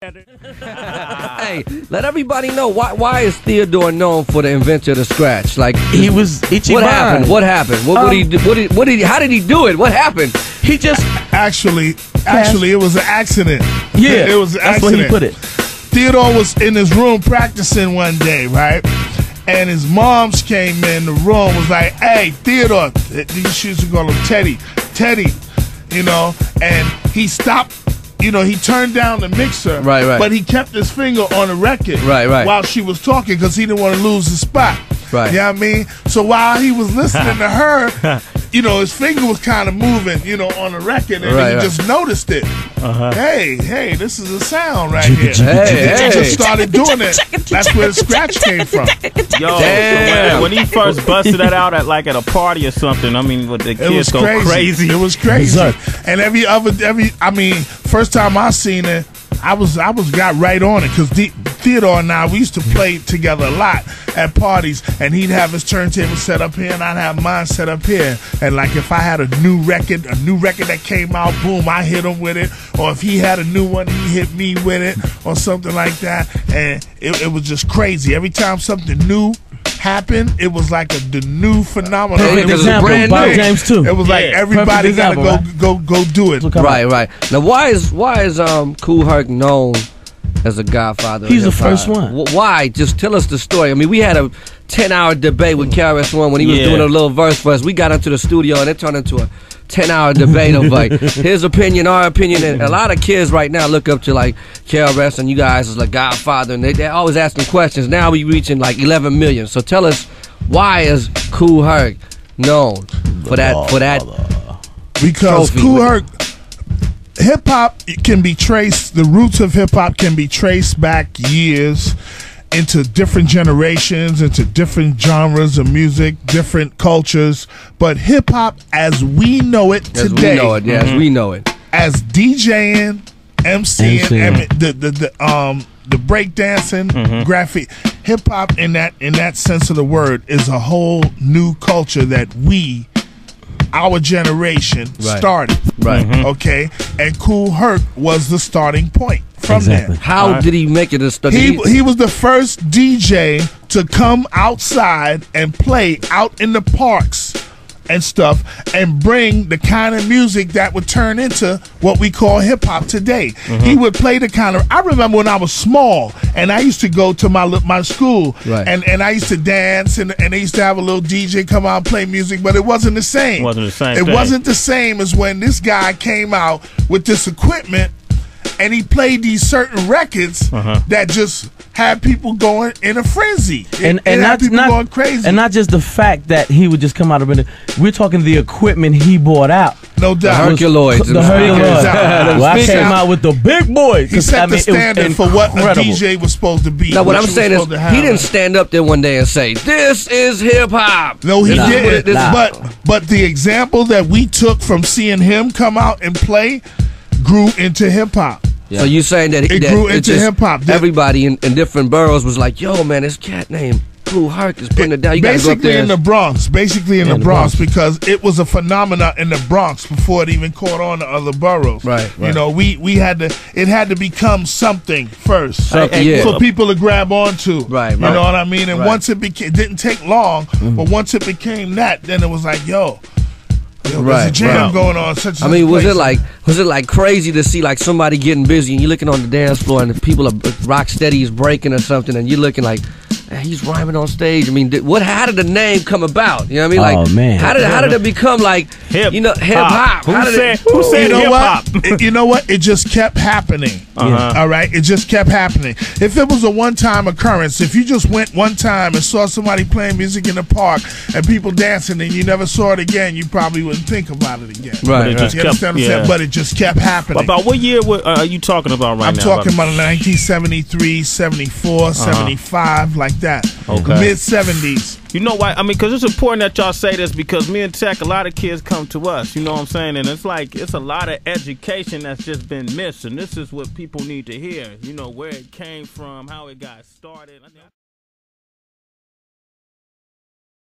Hey, let everybody know why is Theodore known for the inventor of the scratch? Like he was itchy. What happened? What happened? What did he do? How did he do it? What happened? He just actually it was an accident. Yeah, it was an accident. That's where he put it. Theodore was in his room practicing one day, right? And his moms came in the room, was like, "Hey, Theodore," she used to call him Teddy, you know, and he stopped. You know, he turned down the mixer, right. But he kept his finger on the record, right, while she was talking because he didn't want to lose the spot. Right. You know what I mean? So while he was listening to her, you know, his finger was kind of moving, you know, on the record, and he just noticed it. Hey, this is a sound right here. He just started doing it. That's where the scratch came from. Yo, so when he first busted that out at a party or something, I mean, with the kids go crazy. It was crazy. And I mean, first time I seen it, I got right on it because Theodore and I, we used to play together a lot at parties, and he'd have his turntable set up here and I'd have mine set up here, and like if I had a new record that came out, boom, I hit him with it, or if he had a new one, he hit me with it or something like that, and it was just crazy. Every time something new happened, it was like the new phenomenon. It was brand new. James too. It was like everybody gotta go do it. Right. Now, why is Kool Herc known as a godfather? He's the first one. Why? Just tell us the story. I mean, we had a 10-hour debate with KRS-One when he was doing a little verse for us. We got into the studio and it turned into a 10-hour debate of like his opinion, our opinion, and a lot of kids right now look up to like KRS and you guys as like Godfather, and they're always asking questions. Now we reaching like 11 million. So tell us, why is Kool Herc known for that? Because Kool Herc, hip hop can be traced. The roots of hip hop can be traced back years into different generations, into different genres of music, different cultures. But hip hop, as we know it today, as we know it, as DJing, MCing, and the breakdancing, graphic, hip hop in that sense of the word is a whole new culture that our generation started. Right. Okay, and Kool Herc was the starting point from there. How did he make it a study? He was the first DJ to come outside and play out in the parks and stuff and bring the kind of music that would turn into what we call hip-hop today. He would play the kind of, I remember when I was small and I used to go to my school and I used to dance and they used to have a little DJ come out and play music, but it wasn't the same. It wasn't the same as when this guy came out with this equipment and he played these certain records that just had people going in a frenzy. And had people going crazy. And not just the fact that he would just come out of it. We're talking the equipment he bought out. No doubt. The Herculoids. Well, I came out with the big boys. He set the standard for what a DJ was supposed to be. Now, what I'm saying is, he didn't stand up there one day and say, "This is hip hop." No, he didn't. But the example that we took from seeing him come out and play grew into hip hop. So you saying that it grew into hip hop? Everybody in different boroughs was like, "Yo, man, this cat named Kool Herc is putting it down." You basically in the Bronx, because it was a phenomena in the Bronx before it even caught on to other boroughs. Right. You know, we had to. It had to become something first for people to grab onto. Right. You know what I mean? And once it became, it didn't take long, but once it became that, then it was like, yo, there's a jam going on. I mean, was it like crazy to see like somebody getting busy and you're looking on the dance floor and the people are rock steady is breaking or something and you're looking like, he's rhyming on stage. I mean, how did the name come about? You know what I mean? Like, how did it become like hip hop? Who said hip hop? You know what? It just kept happening. All right, it just kept happening. If it was a one-time occurrence, if you just went one time and saw somebody playing music in the park and people dancing and you never saw it again, you probably wouldn't think about it again. Right. You understand what I'm saying? But it just kept happening. About what year are you talking about right now? I'm talking about 1973, 74, 75, like that. Okay. Mid-70s. You know why? I mean, because it's important that y'all say this because me and Tech, a lot of kids come to us, you know what I'm saying? And it's like, it's a lot of education that's just been missed. And this is what people need to hear, you know, where it came from, how it got started.